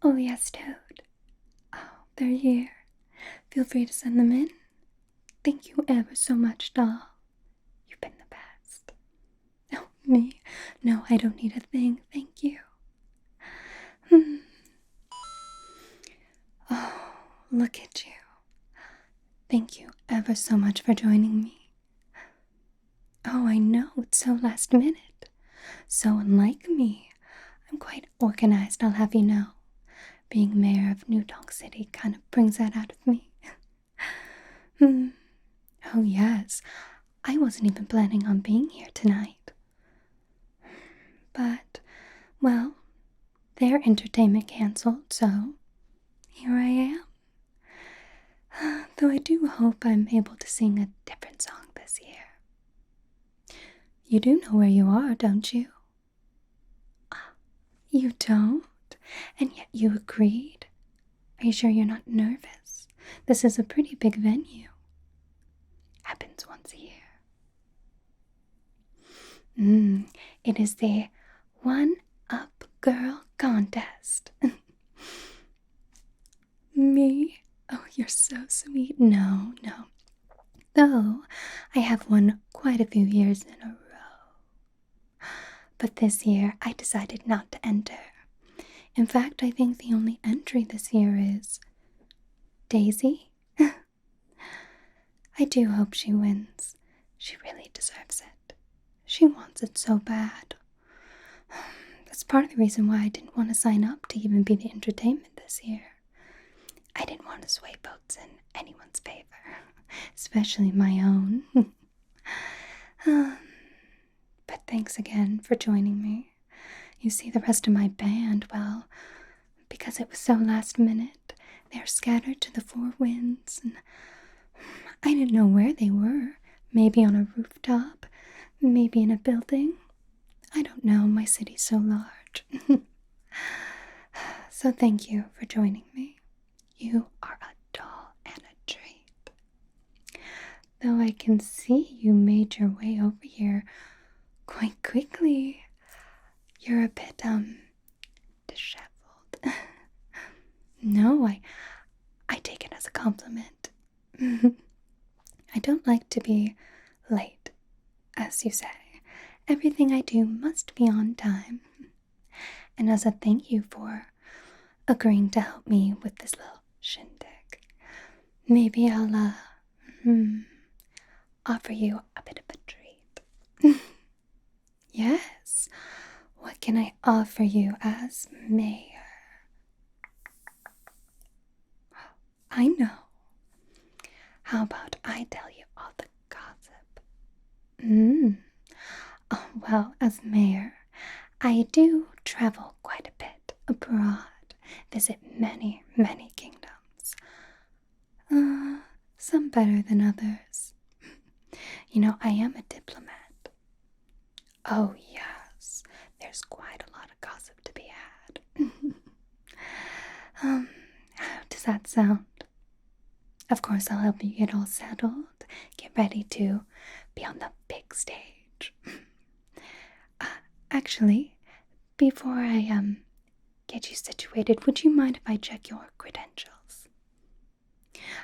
Oh, yes, Toad. Oh, they're here. Feel free to send them in. Thank you ever so much, doll. You've been the best. Oh, me? No, I don't need a thing. Thank you. Oh, look at you. Thank you ever so much for joining me. Oh, I know, it's so last minute. So unlike me. I'm quite organized, I'll have you know. Being mayor of New Donk City kind of brings that out of me. Oh, yes. I wasn't even planning on being here tonight. But, well, their entertainment canceled, so here I am. Though I do hope I'm able to sing a different song this year. You do know where you are, don't you? You don't? And yet you agreed? Are you sure you're not nervous? This is a pretty big venue. Happens once a year. It is the One Up Girl contest. Me? Oh, you're so sweet. No. Though I have won quite a few years in a row. But this year I decided not to enter. In fact, I think the only entry this year is Daisy. I do hope she wins. She really deserves it. She wants it so bad. That's part of the reason why I didn't want to sign up to even be the entertainment this year. I didn't want to sway votes in anyone's favor, especially my own. But thanks again for joining me. You see, the rest of my band, well, because it was so last minute, they're scattered to the four winds, and I didn't know where they were. Maybe on a rooftop, maybe in a building. I don't know, my city's so large. So thank you for joining me. You are a doll and a treat. Though I can see you made your way over here quite quickly. You're a bit, disheveled. No, I take it as a compliment. I don't like to be late, as you say. Everything I do must be on time. And as a thank you for agreeing to help me with this little shindig, maybe I'll, offer you a bit of a treat. Yes. What can I offer you as mayor? I know. How about I tell you all the gossip? Oh, well, as mayor, I do travel quite a bit abroad, visit many, many kingdoms. Some better than others. You know, I am a diplomat. Oh, yes, there's quite a lot of gossip to be had. How does that sound? Of course, I'll help you get all settled, get ready to be on the big stage. Actually, before I get you situated, would you mind if I check your credentials?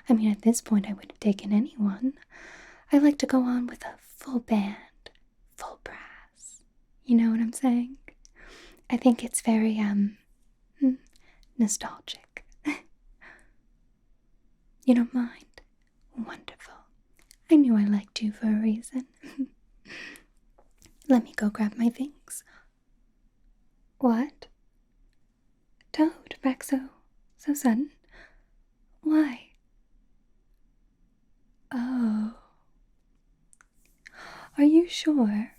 I mean, at this point, I would have taken anyone. I like to go on with a full band, full brass. You know what I'm saying? I think it's very nostalgic. You don't mind? Wonderful. I knew I liked you for a reason. Let me go grab my things. What? Toad, back so sudden? Why? Oh. Are you sure?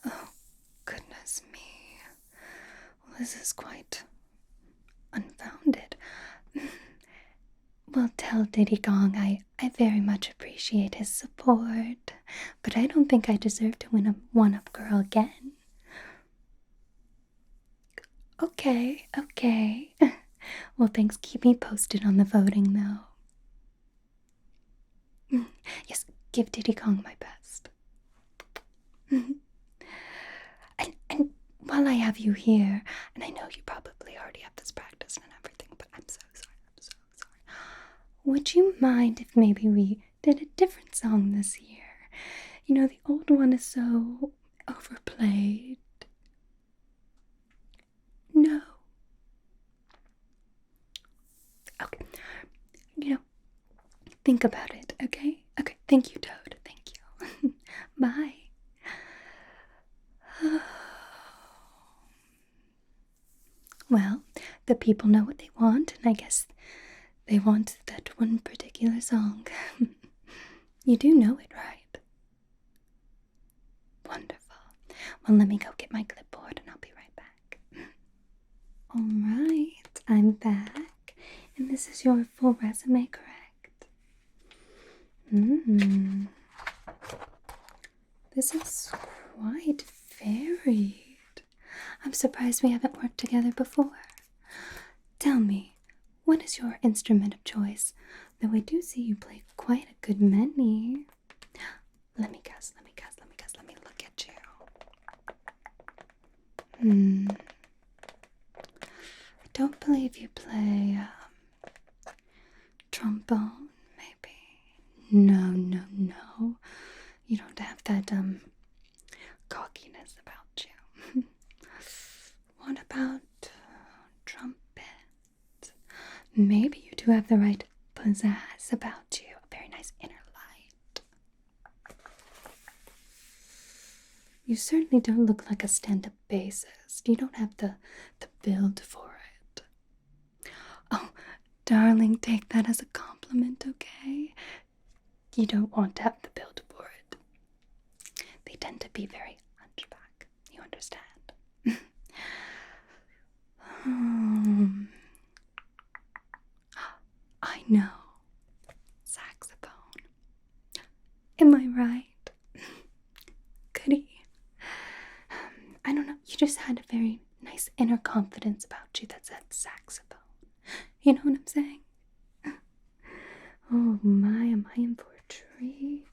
Oh, goodness me. Well, this is quite unfounded. Well, tell Diddy Kong I very much appreciate his support, but I don't think I deserve to win a one-up girl again. Okay. Well, thanks. Keep me posted on the voting, though. Yes, give Diddy Kong my best. And while I have you here, and I know you probably already have this practice and everything, but I'm so sorry, I'm so sorry. Would you mind if maybe we did a different song this year? You know, the old one is so overplayed. No. Okay. You know, think about it, okay? Okay, thank you, Toad. Thank you. Bye. Well, the people know what they want, and I guess they want that one particular song. You do know it, right? Wonderful. Well, let me go get my clipboard and I'll be right back. Alright, I'm back. And this is your full resume, correct? This is quite varied. I'm surprised we haven't worked together before. Tell me, what is your instrument of choice? Though I do see you play quite a good many. Let me guess, let me look at you. I don't believe you play, trombone, maybe? No. You don't have that, cockiness about you. What about trumpet? Maybe you do have the right pizzazz about you. A very nice inner light. You certainly don't look like a stand-up bassist. You don't have the build for it. Oh, darling, take that as a compliment, okay? You don't want to have the build for it. They tend to be very hunchback. You understand? I know. Saxophone. Am I right? Goody. I don't know. You just had a very nice inner confidence about you that said saxophone. You know what I'm saying? Oh my, am I in for a treat?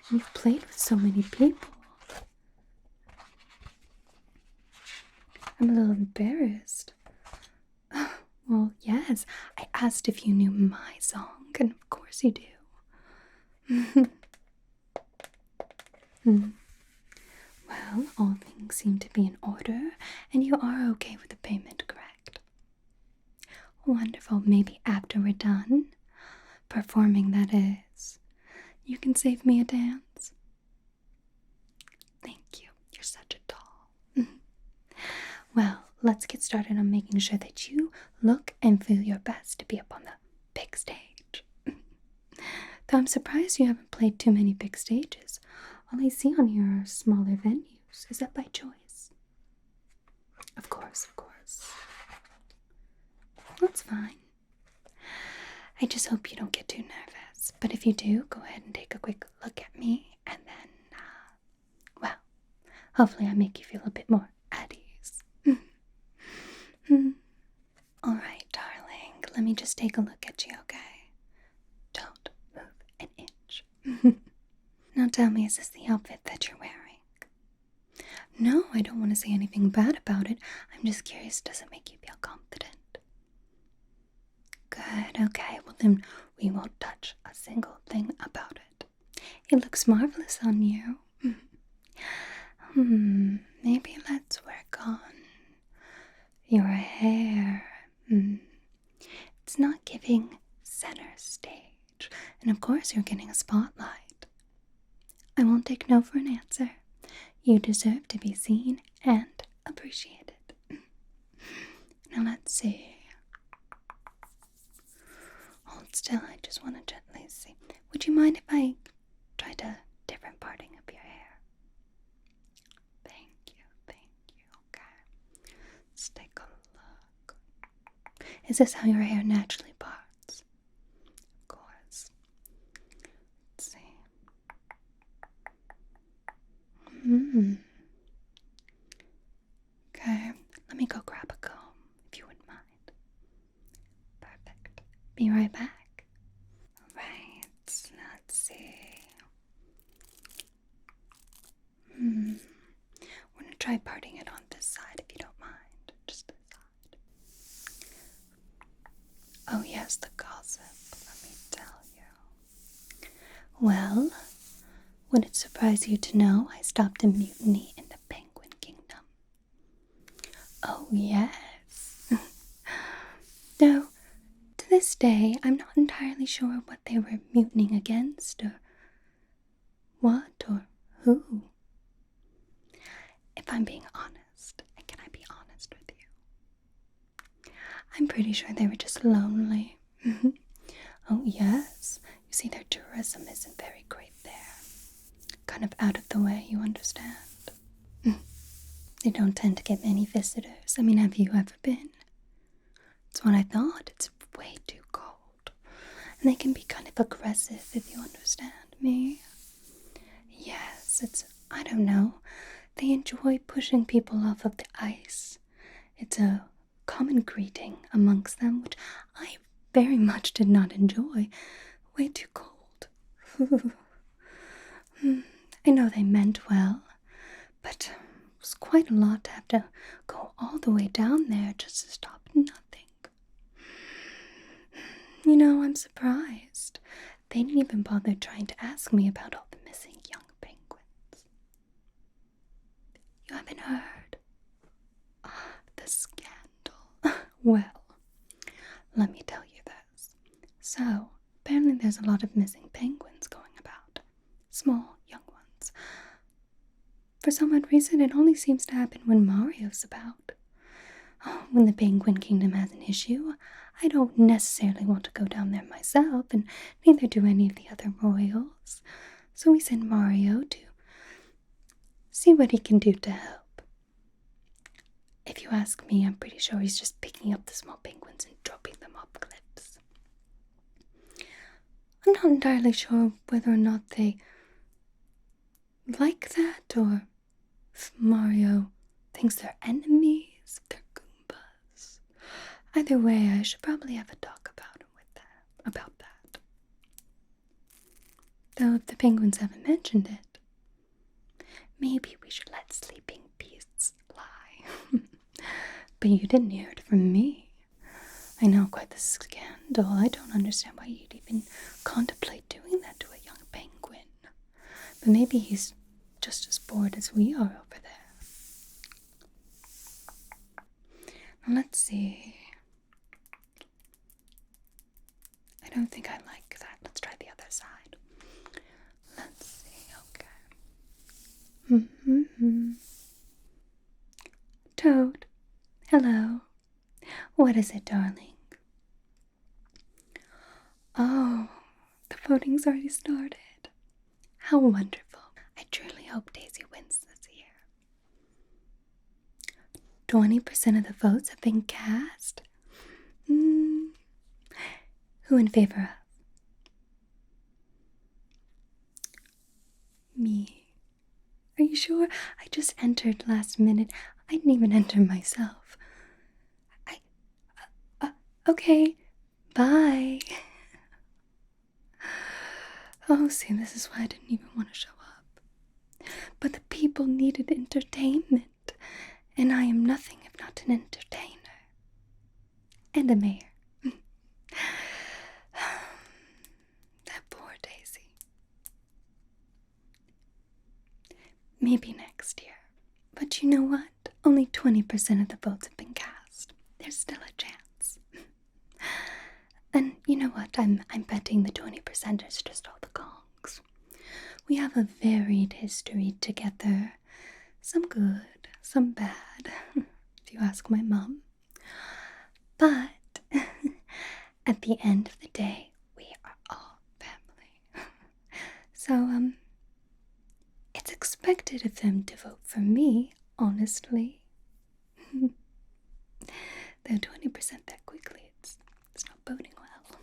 And you've played with so many people. I'm a little embarrassed. Well, yes, I asked if you knew my song, and of course you do. Well, all things seem to be in order, and you are okay with the payment, correct? Wonderful. Maybe after we're done performing, that is, you can save me a dance. Thank you. You're such a doll. Well, let's get started on making sure that you look and feel your best to be up on the big stage. Though I'm surprised you haven't played too many big stages. All I see on here are smaller venues. Is that by choice? Of course. That's fine. I just hope you don't get too nervous. But if you do, go ahead and take a quick look at me, and then, well, hopefully I make you feel a bit more at ease. Alright, darling, let me just take a look at you, okay? Don't move an inch. Now tell me, is this the outfit that you're wearing? No, I don't want to say anything bad about it. I'm just curious, does it make you feel confident? Good, okay, well then we won't touch a single thing about it. It looks marvelous on you. Maybe let's work on your hair. It's not giving center stage. And of course you're getting a spotlight. I won't take no for an answer. You deserve to be seen and appreciated. Now let's see. Hold still, I just want to gently see. Would you mind if I tried a different parting of your hair? Thank you. Okay. Let's take a look. Is this how your hair naturally parts? Of course. Let's see. Okay, let me go grab a comb, if you wouldn't mind. Perfect. Be right back. Alright, let's see. We're gonna try parting it on this side Oh, yes, the gossip. Let me tell you. Well, would it surprise you to know I stopped a mutiny in the Penguin Kingdom? Oh, yes. Though, to this day, I'm not entirely sure what they were mutinying against, or what, or who. If I'm being honest, and can I be honest with you? I'm pretty sure they were just lonely. Oh, yes. You see, their tourism isn't very great there. Kind of out of the way, you understand? They don't tend to get many visitors. I mean, have you ever been? It's what I thought. It's way too cold. And they can be kind of aggressive, if you understand me. Yes, I don't know. They enjoy pushing people off of the ice. It's a common greeting amongst them, which I very much did not enjoy. Way too cold. I know they meant well, but it was quite a lot to have to go all the way down there just to stop nothing. You know, I'm surprised. They didn't even bother trying to ask me about all the missing young penguins. You haven't heard? The scandal. Well, let me tell you this. So, apparently there's a lot of missing penguins going about. Small, young ones. For some odd reason, it only seems to happen when Mario's about. Oh, when the Penguin Kingdom has an issue, I don't necessarily want to go down there myself, and neither do any of the other royals. So we send Mario to see what he can do to help. If you ask me, I'm pretty sure he's just picking up the small penguins and dropping them off cliffs. I'm not entirely sure whether or not they like that, or if Mario thinks they're enemies, if they're Goombas. Either way, I should probably have a talk about that. Though if the penguins haven't mentioned it, maybe we should let sleeping beasts lie. But you didn't hear it from me. I know, quite the scandal. I don't understand why you'd even contemplate doing that to a young penguin. But maybe he's just as bored as we are over there. Now let's see. I don't think I like that. Let's try the other side. Let's see, okay. Toad, hello. What is it, darling? Oh, the voting's already started. How wonderful. I truly hope Daisy wins this year. 20% of the votes have been cast? Who in favor of? Me. Are you sure? I just entered last minute. I didn't even enter myself. Okay. Bye. Oh, see, this is why I didn't even want to show up. But the people needed entertainment, and I am nothing if not an entertainer. And a mayor. That poor Daisy. Maybe next year. But you know what? Only 20% of the votes have been cast. There's still a chance. And you know what? I'm betting the 20% is just all the Kongs. We have a varied history together. Some good, some bad, if you ask my mom. But at the end of the day, we are all family. So, it's expected of them to vote for me, honestly. Though 20% that quickly, it's not boding well.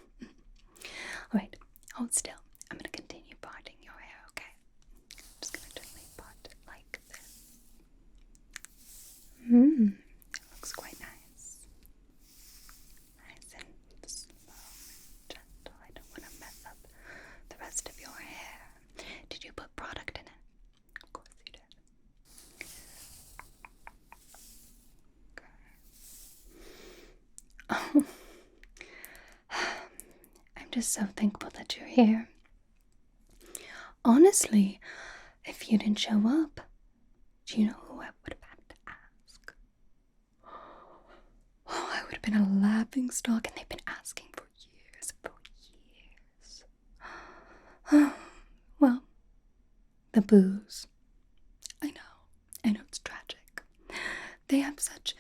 Alright, hold still. I'm going to continue parting your hair, okay? I'm just going to gently part it like this. That looks quite nice. Nice and slow and gentle. I don't want to mess up the rest of your hair. Did you put product in it? Of course you did. Okay. Oh, just so thankful that you're here. Honestly, if you didn't show up, do you know who I would have had to ask? Oh, I would have been a laughing stock, and they've been asking for years, Well, the booze. I know it's tragic. They have such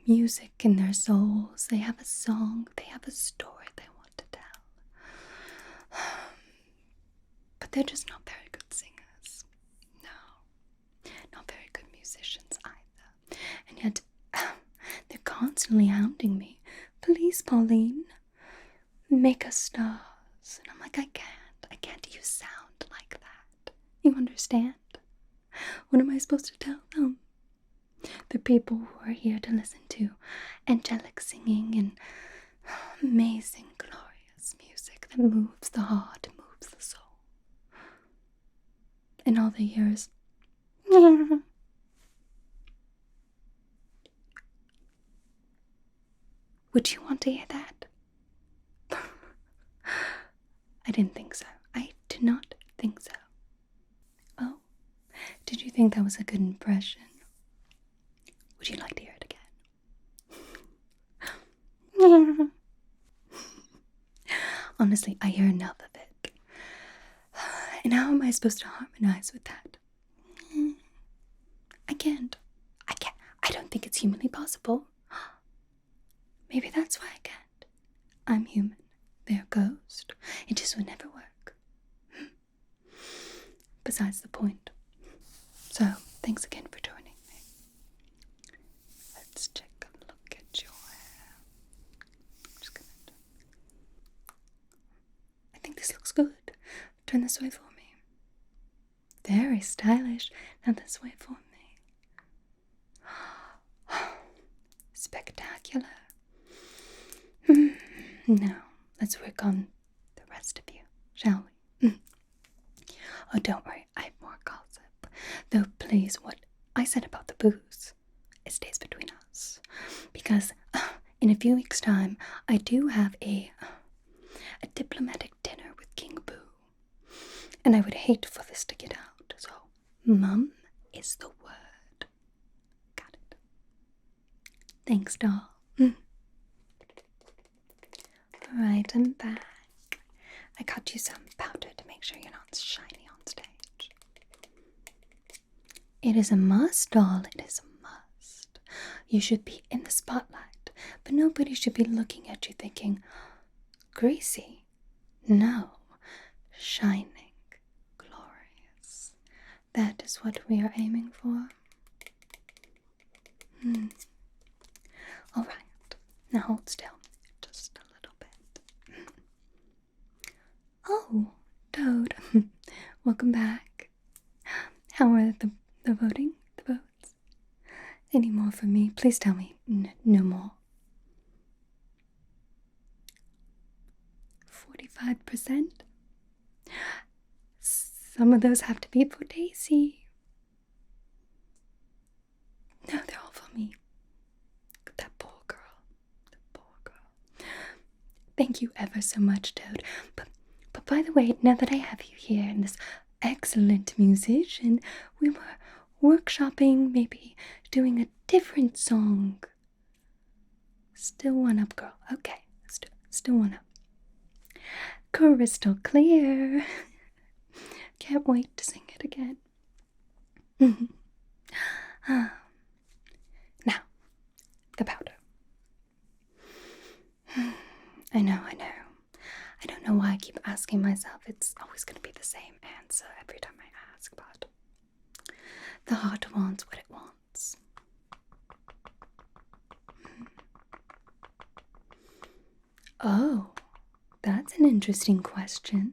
music in their souls. They have a song, they have a story they want to tell. But they're just not very good singers. No, not very good musicians either. And yet, they're constantly hounding me. Please, Pauline, make us stars. And I'm like, I can't use sound like that. You understand? What am I supposed to tell them? The people who are here to listen to angelic singing and amazing, glorious music that moves the heart and moves the soul. And all they hear is Would you want to hear that? I didn't think so. I did not think so. Oh, did you think that was a good impression? Would you like to hear it again? Honestly, I hear enough of it. And how am I supposed to harmonize with that? I can't. I don't think it's humanly possible. Maybe that's why I can't. I'm human. They're a ghost. It just would never work. Besides the point. So, thanks again for joining me. Let's take a look at your hair. I think this looks good. Turn this way for me. Very stylish. Now this way for me. Spectacular. Now, let's work on the rest of you, shall we? Oh, don't worry, I have more gossip. Though, please, what I said about the booze, it stays between us. Because in a few weeks' time, I do have a diplomatic dinner with King Boo. And I would hate for this to get out, so mum is the word. Got it. Thanks, doll. Alright, I'm back. I got you some powder to make sure you're not shiny on stage. It is a must, doll. It is a must. You should be in the spotlight, but nobody should be looking at you thinking, greasy. No, shining, glorious. That is what we are aiming for. Alright, now hold still. Just a little bit. Oh, Toad. Welcome back. How are the voting? The votes? Any more for me? Please tell me. No more. 45%? Some of those have to be for Daisy. No, they're all for me. That poor girl. Thank you ever so much, Toad. But by the way, now that I have you here and this excellent musician, we were workshopping, maybe doing a different song. Still one up, girl. Okay, let's do it. Still one up. Crystal clear. Can't wait to sing it again. Now, the powder. I know. I don't know why I keep asking myself. It's always going to be the same answer every time I ask, but the heart wants what it wants. Oh, that's an interesting question.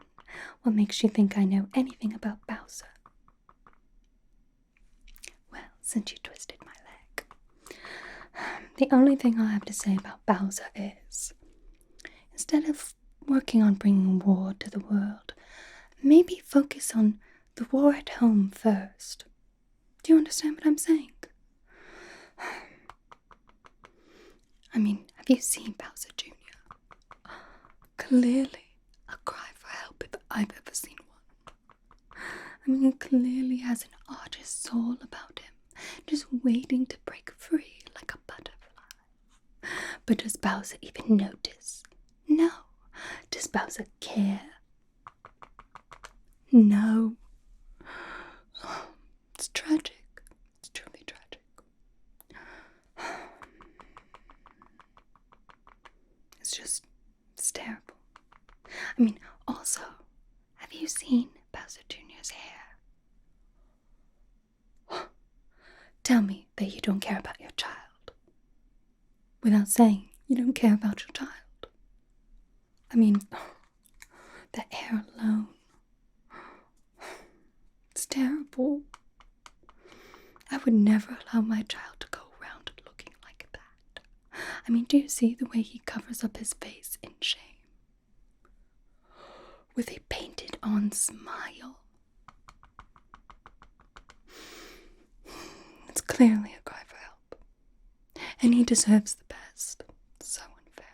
What makes you think I know anything about Bowser? Well, since you twisted my leg, the only thing I have to say about Bowser is, instead of working on bringing war to the world, maybe focus on the war at home first. Do you understand what I'm saying? I mean, have you seen Bowser Jr.? Clearly, a cry for help if I've ever seen one. I mean, he clearly has an artist's soul about him, just waiting to break free like a butterfly. But does Bowser even notice? No. Does Bowser care? No. It's tragic. It's truly tragic. It's terrible. I mean, also, have you seen Bowser Jr.'s hair? Tell me that you don't care about your child. Without saying you don't care about your child. I mean, the hair alone. It's terrible. I would never allow my child to go around looking like that. I mean, do you see the way he covers up his face in shame? With a painted-on smile. It's clearly a cry for help. And he deserves the best. It's so unfair.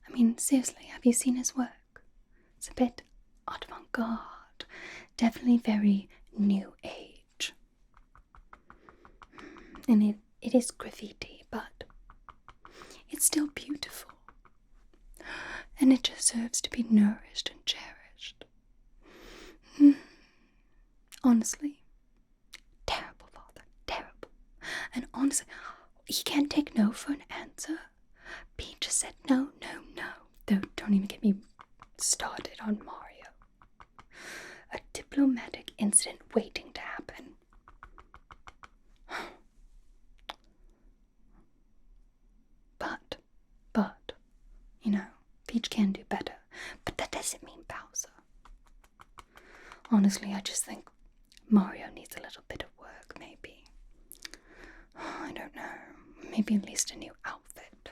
I mean, seriously, have you seen his work? It's a bit avant-garde. Definitely very new age. And it is graffiti, but it's still beautiful. And it deserves to be nourished and cherished. Honestly, terrible, Father, terrible. And honestly, he can't take no for an answer. Pete just said no. Don't even get me started on Mario. A diplomatic incident waiting to happen. But, Peach can do better. But that doesn't mean Bowser. Honestly, I just think Mario needs a little bit of work, maybe. I don't know. Maybe at least a new outfit.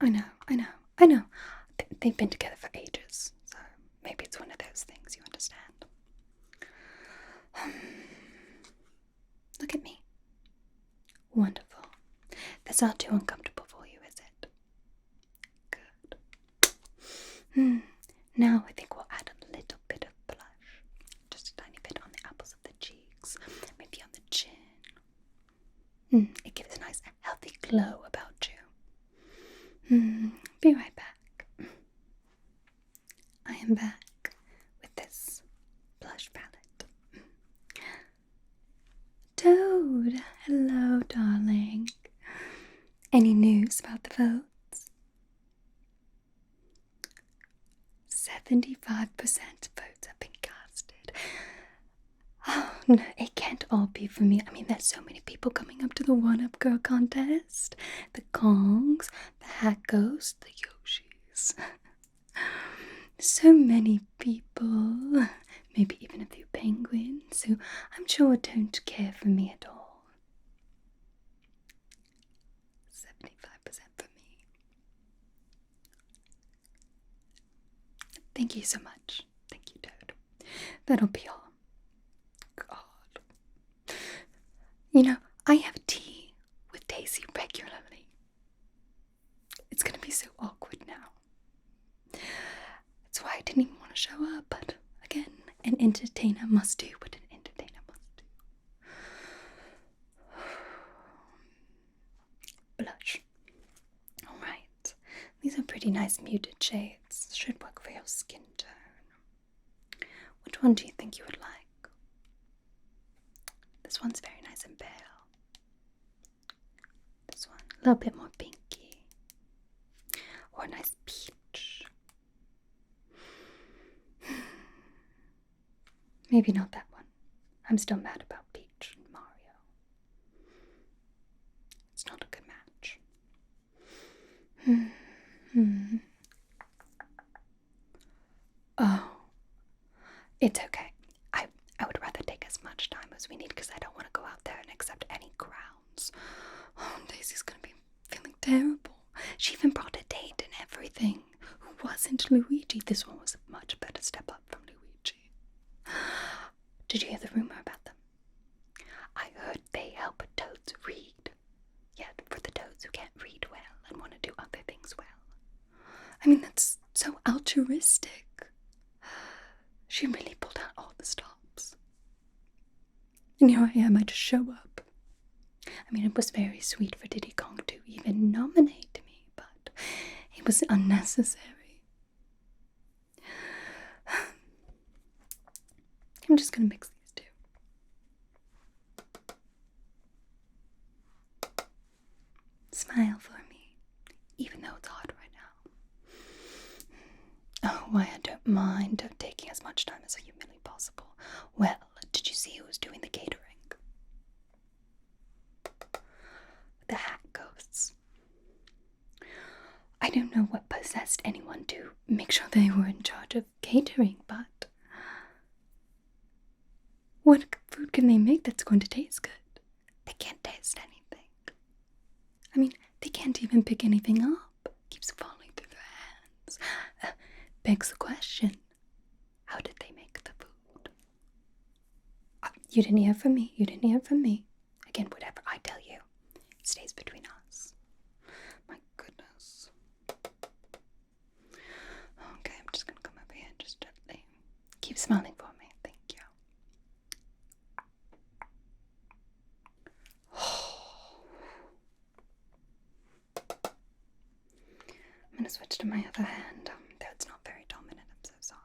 I know. They've been together for ages, so maybe it's one of those things, you understand. Look at me. Wonderful. That's not too uncomfortable for you, is it? Good. Now I think we'll add a little bit of blush. Just a tiny bit on the apples of the cheeks. Maybe on the chin. It gives a nice healthy glow about you. Be right back. I am back with this blush palette. Toad, hello, darling. Any news about the votes? 75% votes have been casted. Oh, no, it can't all be for me. I mean, there's so many people coming up to the One-Up Girl contest. The Kongs, the Hackos, the Yoshis. So many people. Maybe even a few penguins who I'm sure don't care for me at all. 75% for me. Thank you so much. Thank you, Toad. That'll be all. God. I have tea with Daisy regularly. It's gonna be so awkward now. That's why I didn't even want to show up, but again, an entertainer must do what an entertainer must do. Blush. Alright. These are pretty nice muted shades. Should work for your skin tone. Which one do you think you would like? This one's very nice and pale. This one, a little bit more pinky. Or a nice peach. Maybe not that one. I'm still mad about Peach and Mario. It's not a good match. Oh, it's okay. I would rather take as much time as we need because I don't want to go out there and accept any crowns. Oh, Daisy's gonna be feeling terrible. She even brought a date and everything. Who wasn't Luigi? This one was a much better step up from Luigi. Did you hear the rumor about them? I heard they help toads read. Yet for the toads who can't read well and want to do other things well, that's so altruistic. She really pulled out all the stops. And here I am, I just show up. It was very sweet for Diddy Kong to even nominate me, but it was unnecessary. I'm just gonna mix these two. Smile for me, even though it's hard right now. Oh, why I don't mind taking as much time as humanly possible. Well, did you see who was doing the catering? The hat ghosts. I don't know what possessed anyone to make sure they were in charge of catering, but what food can they make that's going to taste good? They can't taste anything. They can't even pick anything up. It keeps falling through their hands. Begs the question, how did they make the food? You didn't hear from me. You didn't hear from me. Again, whatever I tell you, it stays between us. My goodness. Okay, I'm just gonna come over here just gently. Keep smiling for me. Thank you. I'm gonna switch to my other hand, though it's not very dominant. I'm so sorry.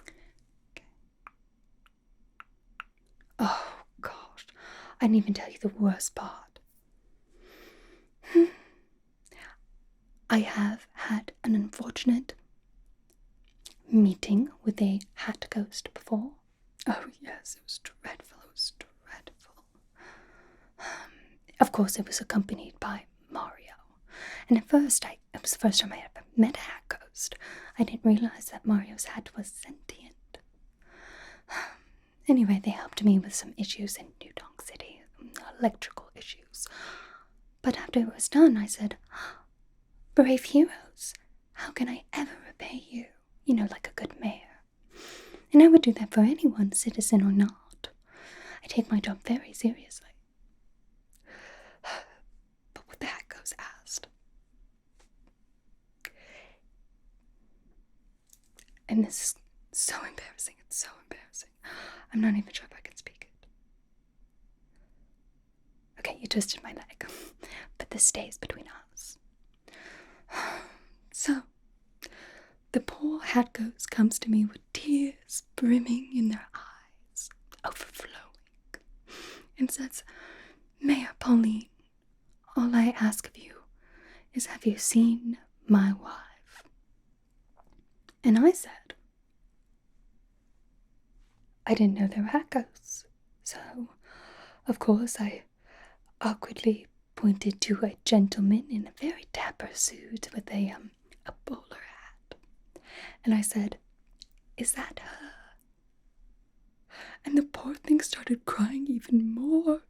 Okay. Oh gosh, I didn't even tell you the worst part. I have had an unfortunate meeting with a hat ghost before. Oh yes, it was dreadful. It was dreadful. Of course, it was accompanied by Mario. And at first, it was the first time I ever met a hat ghost. I didn't realize that Mario's hat was sentient. Anyway, they helped me with some issues in New Donk City, electrical issues. But after it was done, I said, "Brave heroes, how can I ever repay you? Like a good mayor." And I would do that for anyone, citizen or not. I take my job very seriously. But what the hat ghost asked, and this is so embarrassing, it's so embarrassing. I'm not even sure if I can speak it. Okay, you twisted my leg, but this stays between us. So, the poor hat ghost comes to me with tears brimming in their eyes, overflowing, and says, "Mayor Pauline, all I ask of you is, have you seen my wife?" And I said, I didn't know there were hat ghosts. So, of course, I awkwardly pointed to a gentleman in a very dapper suit with a bowler hat. And I said, "Is that her?" And the poor thing started crying even more.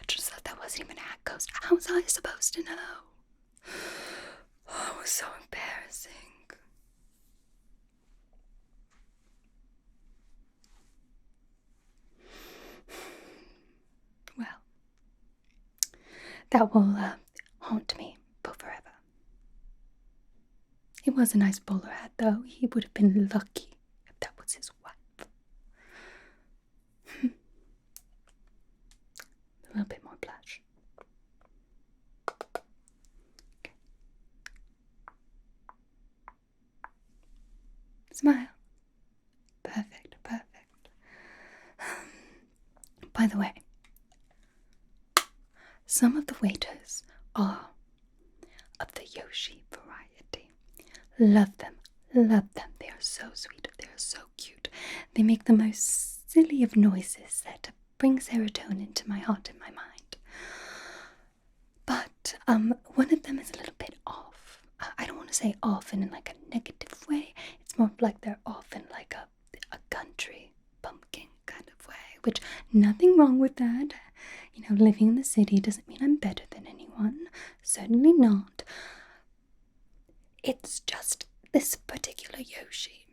Just thought that wasn't even a hat ghost. How was I supposed to know? Oh, it was so embarrassing. Well, that will haunt me for forever. It was a nice bowler hat, though. He would have been lucky if that was his wife. A little bit more blush. Okay. Smile. Perfect, perfect. By the way, some of the waiters are of the Yoshi variety. Love them, love them. They are so sweet, they are so cute. They make the most silly of noises that bring serotonin to my heart and my mind. But one of them is a little bit off. I don't want to say off in like a negative way. It's more like they're off in like a country bumpkin kind of way, which nothing wrong with that. Living in the city doesn't mean I'm better than anyone. Certainly not. It's just this particular Yoshi,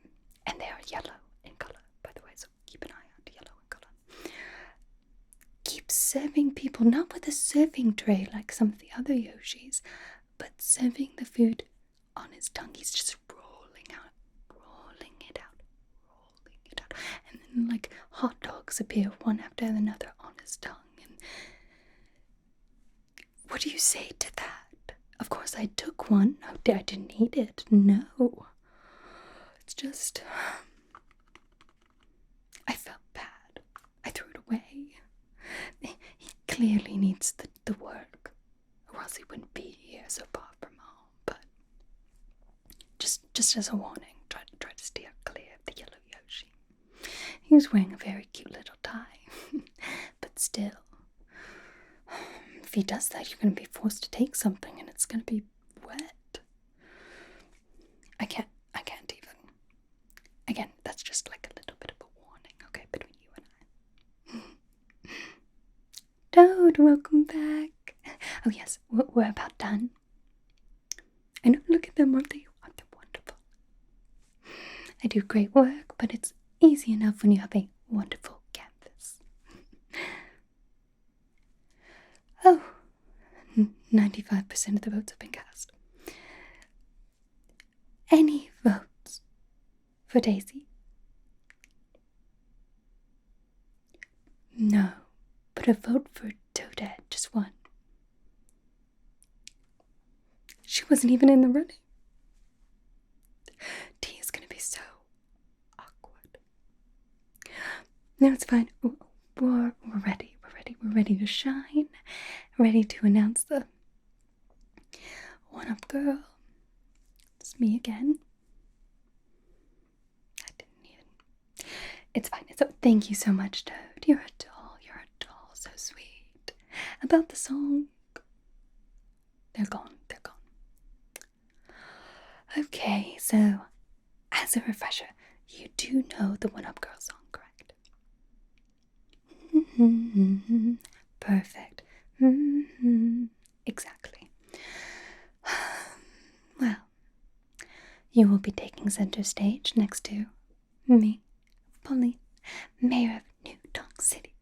and they are yellow in color, by the way, so keep an eye out, yellow in color. Keeps serving people not with a serving tray like some of the other Yoshis, but serving the food on his tongue. He's just out, and then like hot dogs appear one after another on his tongue. And what do you say to that? Of course, I took one. I didn't eat it. No. It's just, I felt bad. I threw it away. He clearly needs the work, or else he wouldn't be here so far from home. But just as a warning, try to steer clear of the yellow Yoshi. He was wearing a very cute little tie, but still, if he does that, you're going to be forced to take something, and it's going to be wet. I can't even. Again, that's just like a little bit of a warning, okay, between you and I. Toad, welcome back. Oh yes, we're about done. I know, look at them, aren't they wonderful? I do great work, but it's easy enough when you have a wonderful canvas. Oh, 95% of the votes have been cast. Any votes for Daisy? No, but a vote for Toadette, just one. She wasn't even in the running. T is gonna be so awkward. No, it's fine. We're ready. We're ready to shine. Ready to announce the one-up girl. It's me again. I didn't even. It's fine. Thank you so much, Toad. You're a doll. So sweet. About the song. They're gone. Okay, so as a refresher, you do know the One-Up Girl song, correct? Perfect. Exactly. Well, you will be taking center stage next to me, Pauline, Mayor of New Donk City.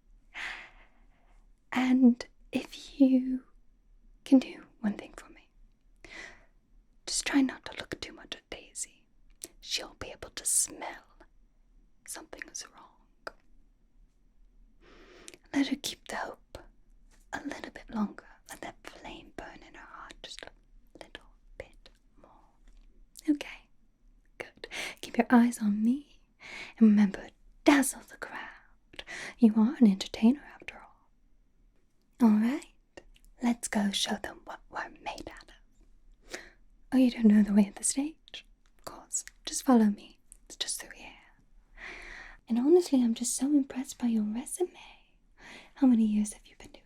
And if you can do one thing for me, just try not to look too much at Daisy. She'll be able to smell something is wrong. Let her keep the hope a little bit longer. Let that flame burn in her heart just a little bit more. Okay, good. Keep your eyes on me. And remember, dazzle the crowd. You are an entertainer after all. Alright, let's go show them what we're made out of. Oh, you don't know the way of the stage? Of course, just follow me. It's just through here. And honestly, I'm just so impressed by your resume. How many years have you been